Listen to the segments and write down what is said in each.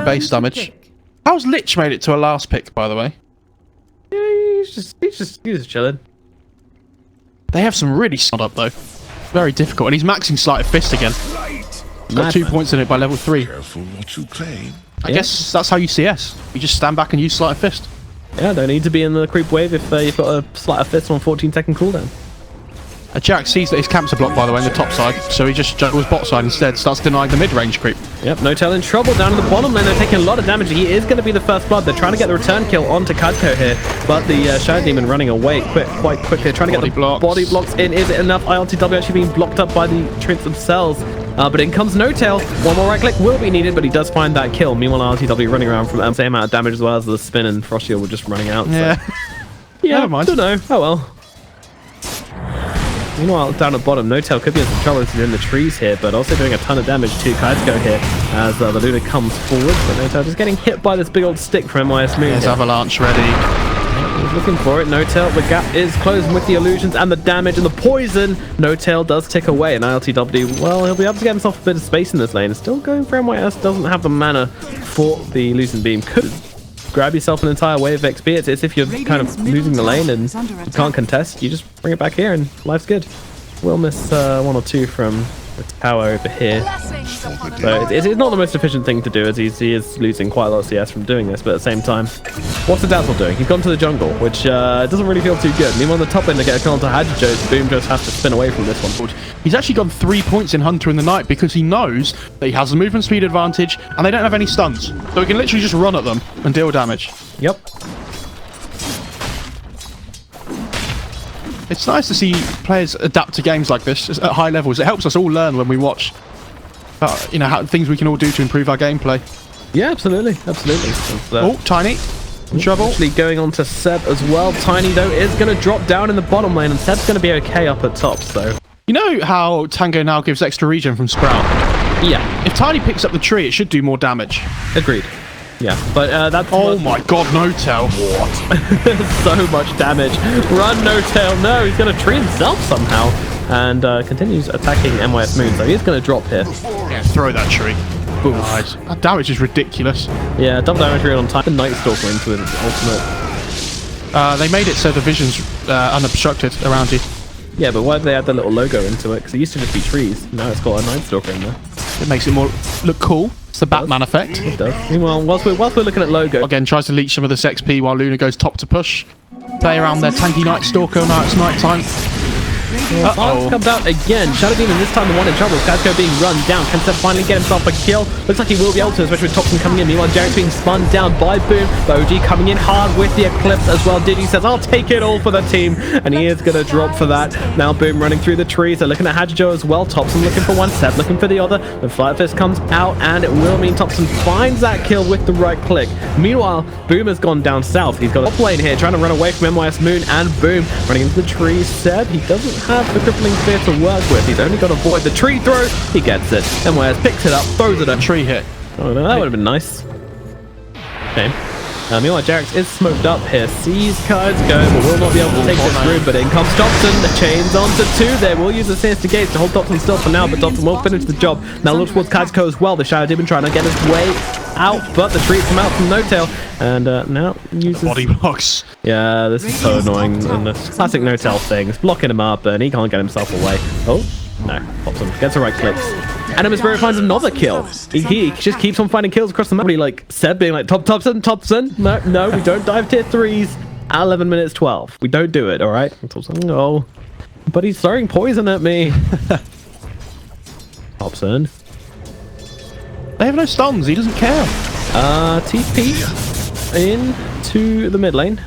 Base damage. How's Lich made it to a last pick, by the way? Yeah, he's just chilling. They have some really snod up though. Very difficult, and he's maxing Sleight of Fist again. He's got 2 points in it by level 3. Careful what you claim. I guess that's how you CS. You just stand back and use Sleight of Fist. Yeah, don't need to be in the creep wave if you've got a Sleight of Fist on 14-second cooldown. Jack sees that his camps are blocked, by the way, on the top side, so he just juggles bot side instead, starts denying the mid-range creep. Yep, N0tail in trouble down in the bottom lane. They're taking a lot of damage. He is going to be the first blood. They're trying to get the return kill onto Kazko here, but the Shadow Demon running away quite quickly. Trying to get the body blocks in. Is it enough? ILTW actually being blocked up by the Treants themselves. But in comes N0tail. One more right click will be needed, but he does find that kill. Meanwhile, ILTW running around from the same amount of damage as well as the spin, and Frost Shield were just running out. Yeah. So. Yeah, never mind. Don't know. Oh well. Meanwhile, down at bottom, N0tail could be in some trouble if he's in the trees here, but also doing a ton of damage to Kazko here as the Luna comes forward. But N0tail just getting hit by this big old stick from MidasHim. There's Avalanche ready. He's looking for it. N0tail, the gap is closing with the illusions and the damage and the poison. N0tail does tick away, and ILTW, well, he'll be able to get himself a bit of space in this lane. Still going for MidasHim, doesn't have the mana for the illusion beam. Could grab yourself an entire wave of XP. It's if you're kind of losing the lane and you can't contest, you just bring it back here and life's good. We'll miss 1 or 2 from the tower over here. So it's not the most efficient thing to do, as he is losing quite a lot of CS from doing this, but at the same time, what's the Dazzle doing? He's gone to the jungle, which doesn't really feel too good. Meanwhile, on the top lane to get a kill onto Hadjo's, Boom just has to spin away from this one. He's actually gone 3 points in Hunter in the night because he knows that he has a movement speed advantage and they don't have any stuns. So he can literally just run at them and deal damage. Yep. It's nice to see players adapt to games like this at high levels. It helps us all learn when we watch, you know, how things we can all do to improve our gameplay. Yeah, absolutely, absolutely. Oh, Tiny, in trouble. Actually going on to Seb as well. Tiny though is going to drop down in the bottom lane, and Seb's going to be okay up at top. So you know how Tango now gives extra regen from Sprout? Yeah. If Tiny picks up the tree, it should do more damage. Agreed. Yeah, but that's... Oh my god, N0tail. What? So much damage. Run, N0tail. No, he's going to tree himself somehow. And continues attacking MidasHim, so he's going to drop here. Yeah, throw that tree. Nice. That damage is ridiculous. Yeah, double damage reel on time. The Night Stalker into his ultimate. They made it so the vision's unobstructed around you. Yeah, but why did they add the little logo into it? Because it used to just be trees. Now it's got a Night Stalker in there. It makes it more look cool. It's the Batman effect. It does. Meanwhile, whilst we're looking at logo, again tries to leech some of this XP while Luna goes top to push. Play around their tanky Night Stalker now it's night time. Silence comes out again. Shadow Demon this time the one in trouble. Kazko being run down. Can Seb finally get himself a kill? Looks like he will be able to, especially with Toxin coming in. Meanwhile, Jarek's being spun down by Boom. But OG coming in hard with the Eclipse as well. Diddy says, I'll take it all for the team. And he is going to drop for that. Now Boom running through the trees. They're looking at Hadjo as well. Topson looking for one. Seb looking for the other. The Flight Fist comes out and it will mean Topson finds that kill with the right click. Meanwhile, Boom has gone down south. He's got a top lane here trying to run away from MidasHim and Boom running into the trees. Seb, he doesn't have the crippling spear to work with. He's only got to avoid the tree throw. He gets it. MidasHim picks it up, throws it at tree hit. Oh no, that would have been nice. Okay. Meanwhile, Jarex is smoked up here. Sees cards go, but will not be able to take this room. But in comes Topson. The chains onto 2 there. We'll use the Sinister Gates to hold Topson still for now, but Topson will finish the job. Now look towards Kazko as well. The Shadow Demon trying to get his way out, but the trees come out from N0tail. And now uses... body blocks. Yeah, this is so annoying. And the classic N0tail thing. It's blocking him up, and he can't get himself away. Oh, no. Topson gets the right clicks. Animus Spirit finds another kill. He just keeps on finding kills across the map. Like Seb being like, Topson. No, we don't dive tier 3s at 11 minutes 12. We don't do it, all right? Topson, no. But he's throwing poison at me. Topson. They have no stuns. He doesn't care. TP into the mid lane.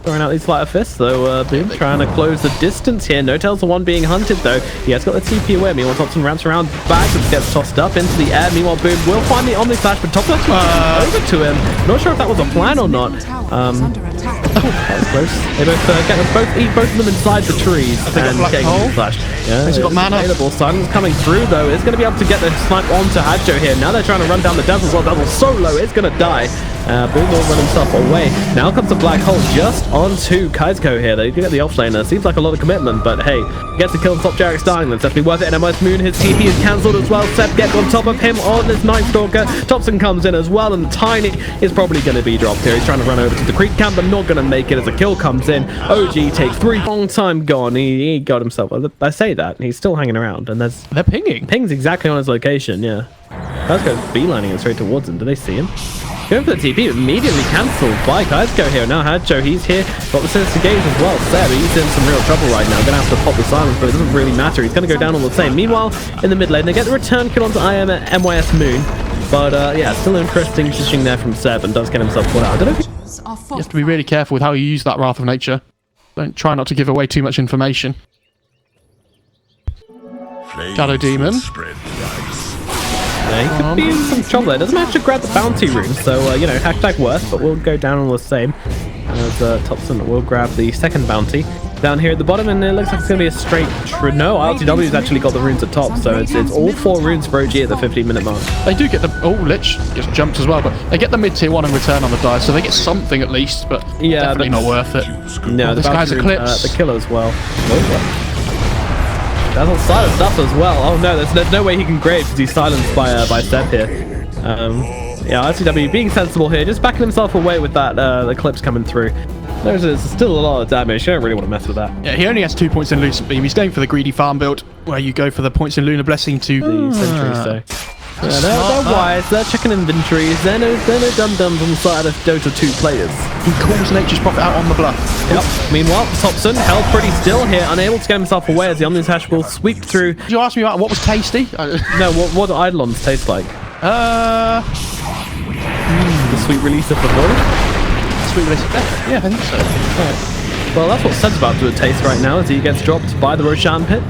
Throwing out these Flight of Fists, though. Boom trying to close the distance here. N0tail's the one being hunted, though. He has got the TP away. Meanwhile, Topson ramps around back and gets tossed up into the air. Meanwhile, Boom will find the Omni Flash, but Topson over to him. Not sure if that was a plan or not. That was close. They both both of them inside the trees and getting Omni Flash. Yeah, he's got mana. Available. Silence coming through, though. Is going to be able to get the snipe onto Hadjo here. Now they're trying to run down the Dazzle as well. Dazzle so low, it's going to die. Boom will run himself away. Now comes the black hole just onto Kaisko here. They get the offlaner. Seems like a lot of commitment, but hey, gets the kill and stop Jarek's dying. That's definitely worth it. And MidasHim, his TP is cancelled as well. Seb gets on top of him on this Night Stalker. Thompson comes in as well, and Tiny is probably going to be dropped here. He's trying to run over to the creep camp, but not going to make it as a kill comes in. OG takes 3. Long time gone. He got himself. I say that. He's still hanging around, and they're pinging. Ping's exactly on his location, yeah. Kaisko beelining it straight towards him. Do they see him? Going for the TP, immediately cancelled by Kaisko here. Now Hadjo, he's here. Got the Sinister Gaze as well. Seb, he's in some real trouble right now. Gonna have to pop the silence, but it doesn't really matter. He's gonna go down all the same. Meanwhile, in the mid lane, they get the return kill onto MidasHim. But yeah, still interesting positioning there from Seb, and does get himself put out. I don't know if you have to be really careful with how you use that Wrath of Nature. Don't try not to give away too much information. Shadow Demon. Yeah, he could be in some trouble there. Doesn't manage to grab the bounty rune, so, you know, hashtag worth, but we'll go down all the same. As Thompson will grab the second bounty down here at the bottom, and it looks like it's going to be a straight... No, LTW's actually got the runes at top, so it's all 4 runes for OG at the 15-minute mark. They do get the... Oh, Lich just jumped as well, but they get the mid-tier 1 in return on the dice, so they get something at least, but yeah, definitely not worth it. No, this guy's Eclipse. The kill as well. That's on silenced up as well. Oh no, there's no way he can grave because he's silenced by Seb here. Yeah, RCW being sensible here, just backing himself away with that Eclipse coming through. There's still a lot of damage. You don't really want to mess with that. Yeah, he only has 2 points in Lucent Beam. He's going for the greedy farm build, where you go for the points in Lunar Blessing to the Sentry. So yeah, they're wise. They're checking inventories. They're no dum-dums on the side of Dota2 players. He calls Nature's Prophet out on the bluff. Yep. Meanwhile, Thompson held pretty still here, unable to get himself away as the Omni's Hash will sweep through. Did you ask me about what was tasty? No, what do Eidolons taste like? The sweet release of the void? Sweet release of death? Yeah, I think so. Right. Well, that's what Seb's about to taste right now as he gets dropped by the Roshan pit.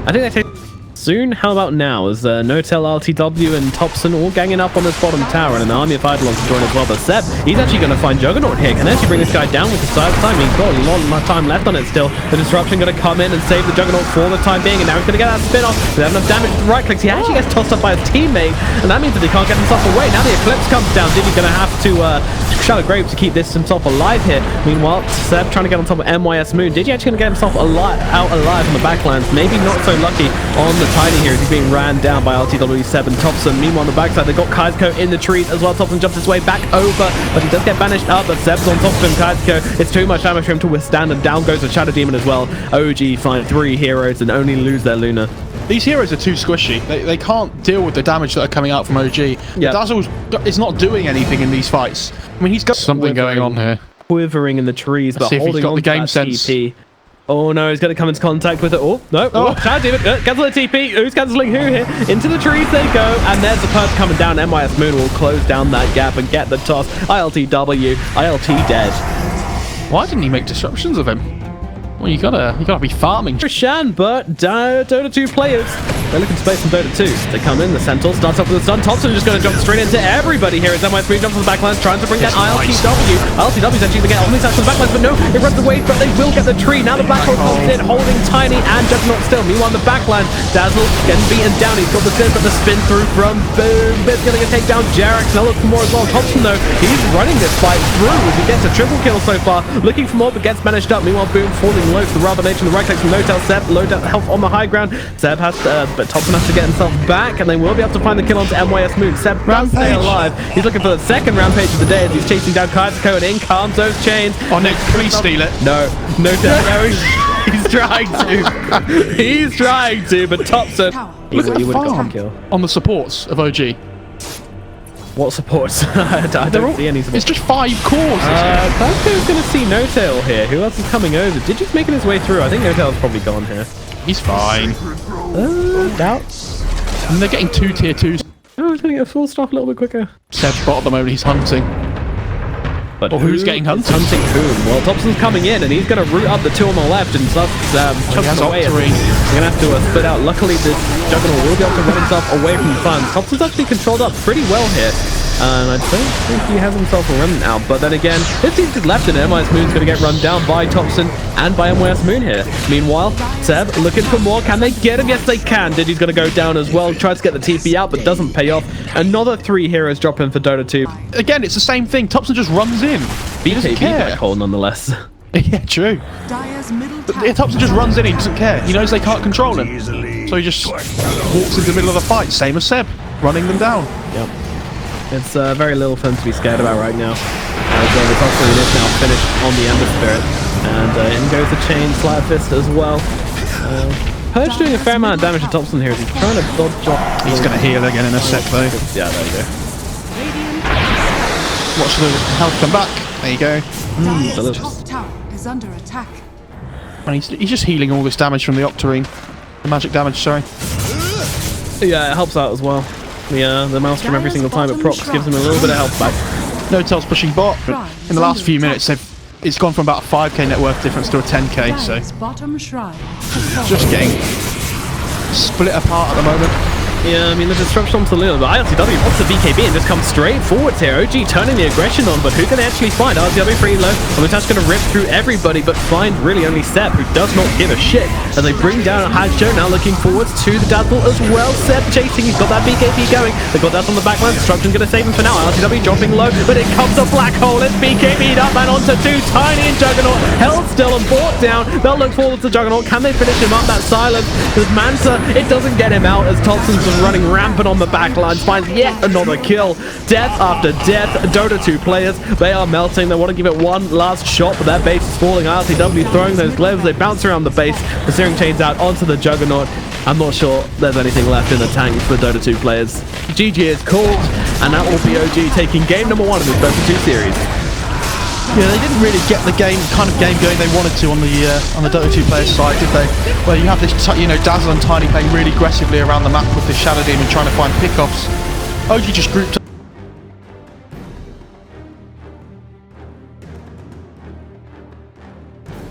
I think they taste soon. How about now? As Notel, LTW, and Thompson all ganging up on this bottom tower, and an army of Eidolons to join as well. But Seb, he's actually going to find Juggernaut here. Can actually bring this guy down with the side time. He's got a lot of time left on it still. The disruption going to come in and save the Juggernaut for the time being, and now he's going to get that spin off. They have enough damage to right clicks. He actually gets tossed up by his teammate, and that means that he can't get himself away. Now the Eclipse comes down. Divi's going to have to Shadow Grave to keep this himself alive here. Meanwhile, Seb trying to get on top of MidasHim. Digi actually going to get himself out alive on the backlands. Maybe not so lucky on the Tiny here as he's being ran down by LTW7 Thompson. Meanwhile, on the backside, they've got Kaisko in the trees as well. Thompson jumps his way back over, but he does get banished up, but Seb's on top of him. Kaisko, it's too much damage for him to withstand, and down goes the Shadow Demon as well. OG find 3 heroes and only lose their Luna. These heroes are too squishy. They can't deal with the damage that are coming out from OG. Yeah. Dazzle's it's not doing anything in these fights. I mean, he's got something going on here. Quivering in the trees, but holding on to that TP. Oh no, he's going to come into contact with it. Oh, no. Oh, Shadow Demon. Cancel the TP. Who's cancelling who here? Into the trees they go. And there's the perk coming down. MidasHim will close down that gap and get the toss. ILTW. ILT dead. Why didn't he make disruptions of him? Well, you gotta be farming. Roshan, but Dota2 players, they're looking to play some Dota 2. They come in, the Sentinel starts off with a stun. Thompson just going to jump straight into everybody here as MidasHim jumps on the backlines, trying to bring down ILTW. ILTW's actually going to get on these from the backlines, but no, it runs away, but they will get the tree. Now the Black Hole comes in, holding Tiny and Juggernaut still. Meanwhile, on the backline, Dazzle getting beaten down. He's got the spin, but the spin through from Boom. It's going to take down Jarek. Now look for more as well. Thompson, though, he's running this fight through as he gets a triple kill so far. Looking for more, but gets managed up. Meanwhile, Boom falling low to the Rather Nature. The right click from Notel. Seb, low health on the high ground. Seb has but Thompson has to get himself back, and they will be able to find the kill onto MidasHim. Seb does stay alive. He's looking for the second rampage of the day as he's chasing down Kaisko, and in comes those chains. Oh, Nick, please steal it. No, he's trying to. He's trying to, but Thompson, he would have got the kill. On the supports of OG. What supports? I don't see any supports. It's just 5 cores. Kaisko's going to see Notail here. Who else is coming over? Digi's making his way through. I think Notail's probably gone here. He's fine. Doubts. And they're getting 2 tier 2s. Oh, he's going to get full stop a little bit quicker. Seb's bot at the moment. He's hunting. But who's getting hunted? Hunting whom? Well, Thompson's coming in, and he's going to root up the 2 on the left and start chucking away. We're going to have to split out. Luckily, this Juggernaut will be able to run himself away from the fun. Thompson's actually controlled up pretty well here. And I don't think he has himself a remnant out. But then again, his team's just left, and MIS Moon's going to get run down by Thompson and by MIS Moon here. Meanwhile, Seb looking for more. Can they get him? Yes, they can. Digi's going to go down as well. Tries to get the TP out, but doesn't pay off. Another 3 heroes drop in for Dota2. Again, it's the same thing. Thompson just runs in. He doesn't BKB care. black hole nonetheless. Yeah, true. But Thompson just runs in. He doesn't care. He knows they can't control him. So he just walks into the middle of the fight. Same as Seb, running them down. Yep. It's very little for him to be scared about right now. This offering is now finished on the Ember Spirit. And in goes the chain Slayer Fist as well. Purge doing a fair amount of damage to Thompson here as he's trying to dodge off. He's going to heal again in a sec though. Yeah, there you go. Watch the health come back. There you go. Delicious. Top tower is under attack. And he's just healing all this damage from the Octarine. The magic damage, sorry. Yeah, it helps out as well. The Maelstrom every single time it procs gives him a little bit of health back. No-Tel's pushing bot, but in the last few minutes it's gone from about a 5k net worth difference to a 10k, so Bottom shrine. just getting split apart at the moment. Yeah, I mean, the disruption onto Leon, but ILTW wants the BKB and just comes straight forwards here. OG turning the aggression on, but who can they actually find? ILTW pretty low. Omita's going to rip through everybody, but find really only Seb, who does not give a shit. As they bring down Hadjo, now looking forwards to the Dazzle as well. Seb chasing, he's got that BKB going. They've got that on the backline. Disruption's going to save him for now. ILTW dropping low, but it comes a black hole. It's BKB'd up and onto 2 Tiny and Juggernaut. Held still and brought down. They'll look forward to Juggernaut. Can they finish him up? That silence with Manta, it doesn't get him out as Thompson's just running rampant on the back lines, finds yet another kill. Death after death. Dota2 players, they are melting. They want to give it one last shot, but their base is falling. ILTW throwing those glaives. They bounce around the base. The Searing Chains out onto the Juggernaut. I'm not sure there's anything left in the tank for Dota2 players. GG is called, and that will be OG taking game number 1 of this Dota2 series. Yeah, they didn't really get the kind of game going they wanted to on the Dota2 players side, did they? Where you have this, Dazzle and Tiny playing really aggressively around the map with the Shadow Demon trying to find pickoffs. OG just grouped up.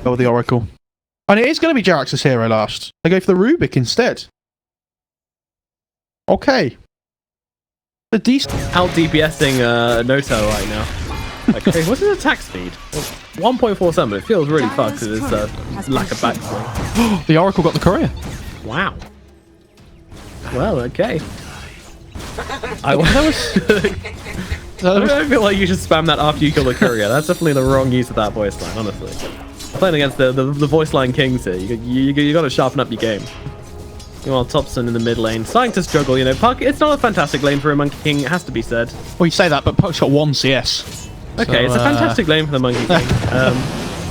Oh, the Oracle. And it is going to be Jarax's hero last. They go for the Rubik instead. Okay. The decent Out DPSing Noto right now. Like, hey, what's his attack speed? 1.47, but it feels really fucked with his lack of backswing. The Oracle got the courier. Wow. Well, okay. I feel like you should spam that after you kill the courier. That's definitely the wrong use of that voice line, honestly. Playing against the voice line kings here, you got to sharpen up your game. Meanwhile, Thompson in the mid lane, starting to struggle. Puck, it's not a fantastic lane for a Monkey King, it has to be said. Well, you say that, but Puck's got 1 CS. Okay, so, it's a fantastic lane for the Monkey King.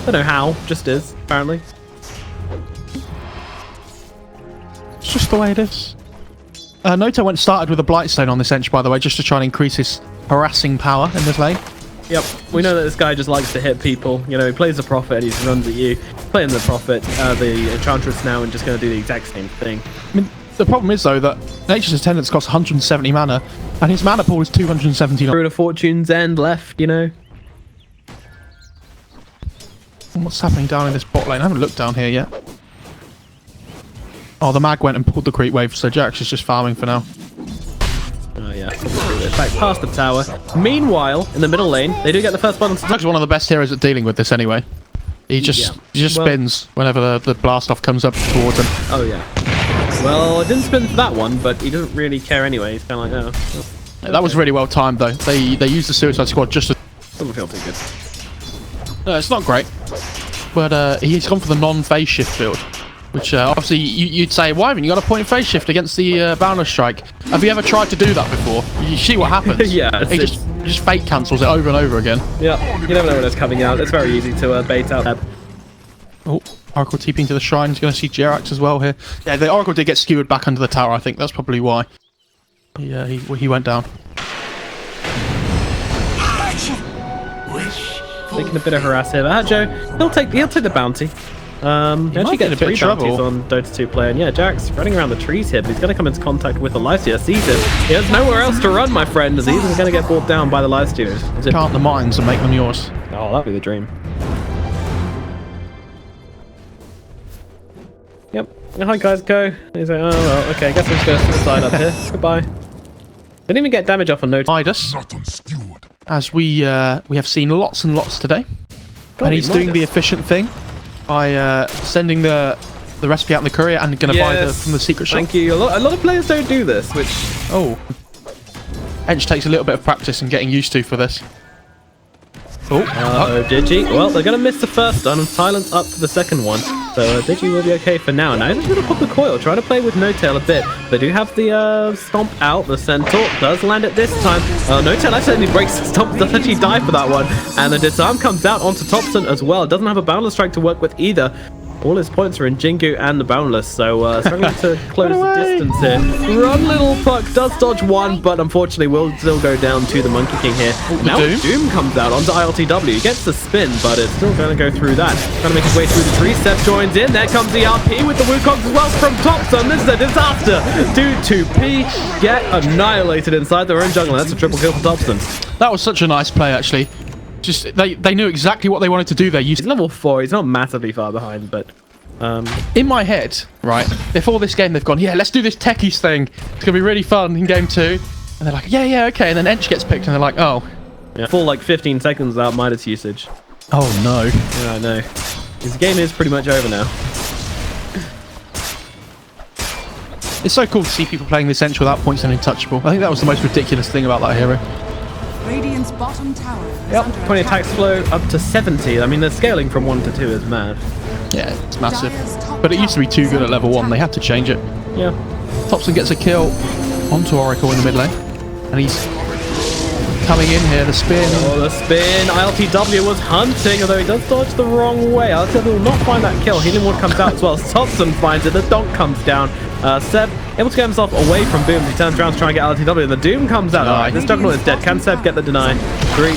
Don't know how, just is, apparently. It's just the way it is. Noto started with a Blightstone on this Ench, by the way, just to try and increase his harassing power in this lane. Yep, we know that this guy just likes to hit people. He plays the Prophet and he just runs at you. Playing the Prophet, the Enchantress now, and just going to do the exact same thing. I mean, the problem is, though, that Nature's Attendants costs 170 mana, and his mana pool is 270. Through to Fortune's End left, What's happening down in this bot lane? I haven't looked down here yet. Oh, the mag went and pulled the creep wave, so Jax is just farming for now. Oh yeah, in fact, past the tower. Meanwhile, in the middle lane, they do get the first button. Jax is one of the best heroes at dealing with this anyway. He just spins whenever the blast off comes up towards him. Oh yeah. Well, it didn't spin for that one, but he doesn't really care anyway. He's kind of like, oh. Okay. That was really well timed though. They used the Suicide Squad just to... Doesn't feel too good. No, it's not great. But he's gone for the non-phase shift build. Which obviously you'd say, why haven't you got a point phase shift against the Boundless Strike? Have you ever tried to do that before? You see what happens. Yeah, he just fake cancels it over and over again. Yeah, you never know when it's coming out. It's very easy to bait out. Oh, Oracle TPing to the shrine. He's going to see Jerax as well here. Yeah, the Oracle did get skewered back under the tower. I think that's probably why. Yeah, he went down. Taking a bit of harass here. Hadjo, he'll take the bounty. He actually gets 3 bounties on Dota2 player. And yeah, Jack's running around the trees here, but he's going to come into contact with the Lifestealer. Sees him. He has nowhere else to run, my friend, as he's going to get brought down by the Lifestealers. Chant the mines and make them yours. Oh, that'd be the dream. Yep. Hi guys, go. He's like, oh well, okay, guess I'm just going to suicide up here. Goodbye. Didn't even get damage off on no time. Midas, as we have seen lots and lots today. And he's doing the efficient thing by sending the recipe out in the courier and going to buy from the secret shop. Thank you. A lot of players don't do this, which... Oh. Ench takes a little bit of practice and getting used to for this. Oh, Digi. Well, they're going to miss the first stun and silence up to the second one. So Digi will be okay for now. Now he's going to pop the coil, try to play with No-Tail a bit. They do have the stomp out. The Centaur does land it this time. No-Tail actually breaks the stomp, does actually die for that one. And the disarm comes out onto Thompson as well. Doesn't have a Boundless Strike to work with either. All his points are in Jingu and the Boundless, so struggling to close the distance here. Run, little puck, does dodge one, but unfortunately will still go down to the Monkey King here. Now Doom comes out onto ILTW. He gets the spin, but it's still going to go through that. Trying to make his way through the tree. Step joins in. There comes the RP with the Wukongs as well from Thompson. This is a disaster. Dota2P get annihilated inside their own jungle. That's a triple kill for Thompson. That was such a nice play, actually. Just they knew exactly what they wanted to do there. He's level 4. He's not massively far behind, but in my head, right, before this game they've gone, yeah, let's do this techies thing. It's gonna be really fun in game 2. And they're like, yeah, okay. And then Ench gets picked, and they're like, oh, yeah, full like 15 seconds without Midas usage. Oh no. Yeah, I know. This game is pretty much over now. It's so cool to see people playing this Ench without points and untouchable. I think that was the most ridiculous thing about that hero. Radiant's bottom tower is Yep, under 20 attack. attacks flow up to 70. I mean, the scaling from 1 to 2 is mad. Yeah, it's massive. But it used to be too good at level 1. They had to change it. Yeah. Thompson gets a kill onto Oracle in the mid lane. And he's coming in here, the spin. Oh, the spin. ILTW was hunting, although he does dodge the wrong way. ILTW will not find that kill. Healing Ward comes out as well. Thompson finds it. The donk comes down. Seb able to get himself away from Boom. He turns around to try and get ILTW, and the Doom comes out. Alright, this Juggernaut is dead. Can Seb get the deny? 3, 2, 1.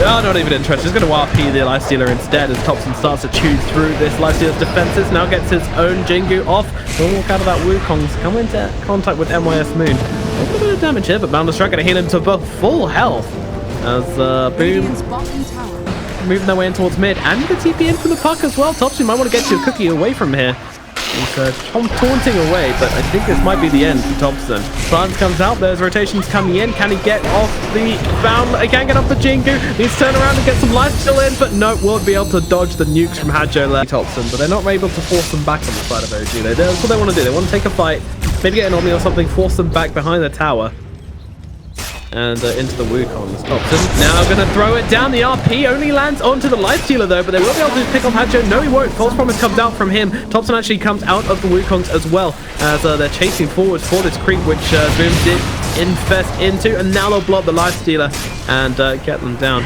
Oh, not even interested. He's going to RP the Lifestealer instead as Thompson starts to chew through this Lifestealer's defenses. Now gets his own Jingu off. He'll walk out of that Wukong's, come into contact with MYS Moon. A little bit of damage here, but Boundless Strike going to heal him to both full health as Boom Radiant's bottom tower. moving their way in towards mid. And the TP in from the puck as well. Thompson might want to get your cookie away from here. He's taunting away, but I think this might be the end for Thompson. Silence comes out, there's rotations coming in. Can he get off the bound? He can't get off the Jingu. Needs to turn around and get some life still in, but no, won't be able to dodge the nukes from Hadjo left Thompson, but they're not able to force them back on the side of OG. That's what they want to do. They want to take a fight, maybe get an Omni or something, force them back behind the tower. And into the Wukongs. Thompson now going to throw it down. The RP only lands onto the Lifestealer though, but they will be able to pick off Hadjo. No, he won't. False Promise comes out from him. Thompson actually comes out of the Wukongs as well as they're chasing forwards for this creep, which Boom did infest into, and now they'll block the Lifestealer and get them down.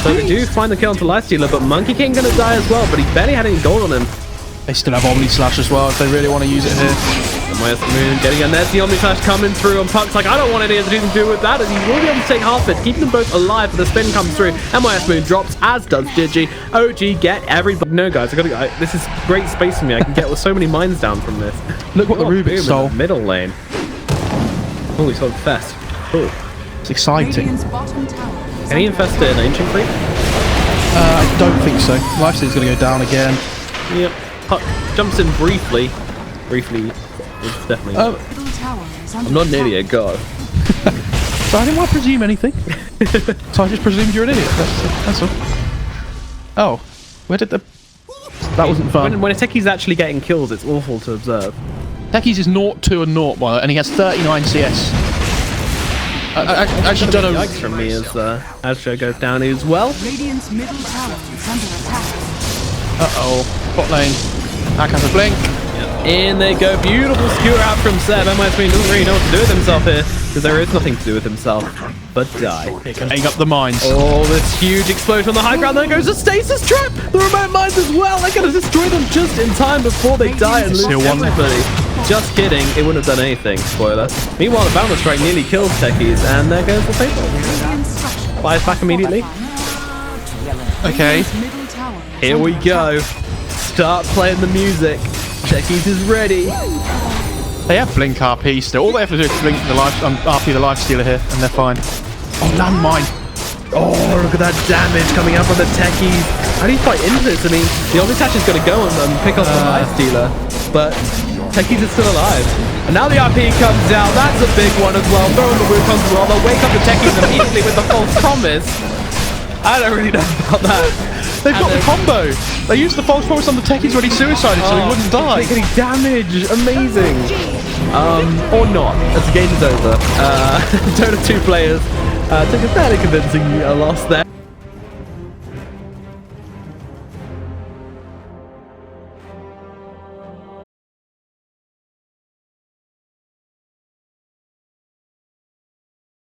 So they do find the kill onto Lifestealer, but Monkey King going to die as well, but he barely had any gold on him. They still have Omni Slash as well if they really want to use it here. MYS Moon getting in. There's the Omni Slash coming through, and Puck's like, I don't want anything to do with that, and he will be able to take half it, keeping them both alive, but the spin comes through. MYS Moon drops, as does Digi. OG get everybody. No, guys, this is great space for me. I can get so many mines down from this. Look what the Rubik stole. Middle lane. Oh, he's got infest. Cool. It's exciting. Radiant's bottom tower is Can he under infest an Ancient Creep? I don't think so. Lifesteal's going to go down again. Yep. Puck jumps in briefly. It's definitely. middle tower is under I'm not an attack. idiot, God. So I didn't want to presume anything. So I just presumed you're an idiot. That's all. Oh, where did the... That wasn't fun. When a techie's actually getting kills, it's awful to observe. Techies is 0, 2 and 0, by the way, and he has 39 CS. I actually don't know... Yikes from me as Astro goes down as well. Radiant's middle tower is under attack. Uh-oh. Bot lane. Hack has a blink. In they go. Beautiful skewer out from Seb. MYS Moon doesn't really know what to do with himself here, because there is nothing to do with himself but die. Picking up the mines. Oh, this huge explosion on the high ground. There goes a stasis trap. The remote mines as well. They're going to destroy them just in time before they die and lose Still one. everybody. Just kidding. It wouldn't have done anything. Spoiler. Meanwhile, the Boundless Strike nearly kills techies, and there goes the paper. Radiant's structure Fires back immediately. Okay. middle tower is Here under we attack. go. Start playing the music. Techies is ready. They have blink RP still. All they have to do is blink the RP the Lifestealer here, and they're fine. Oh, landmine. Oh, look at that damage coming out from the techies. How do you fight into this? I mean, the Omni Slash is going to go and pick off the Lifestealer, but Techies is still alive. And now the RP comes down. That's a big one as well. Throwing the Wukongs as well. They'll wake up the Techies immediately with the false promise. I don't really know about that. They've got the combo. They used the false promise on the Techies when he suicided so he wouldn't die. Taking damage. Amazing. Or not, as the game is over. Dota 2 players took a fairly convincing loss there.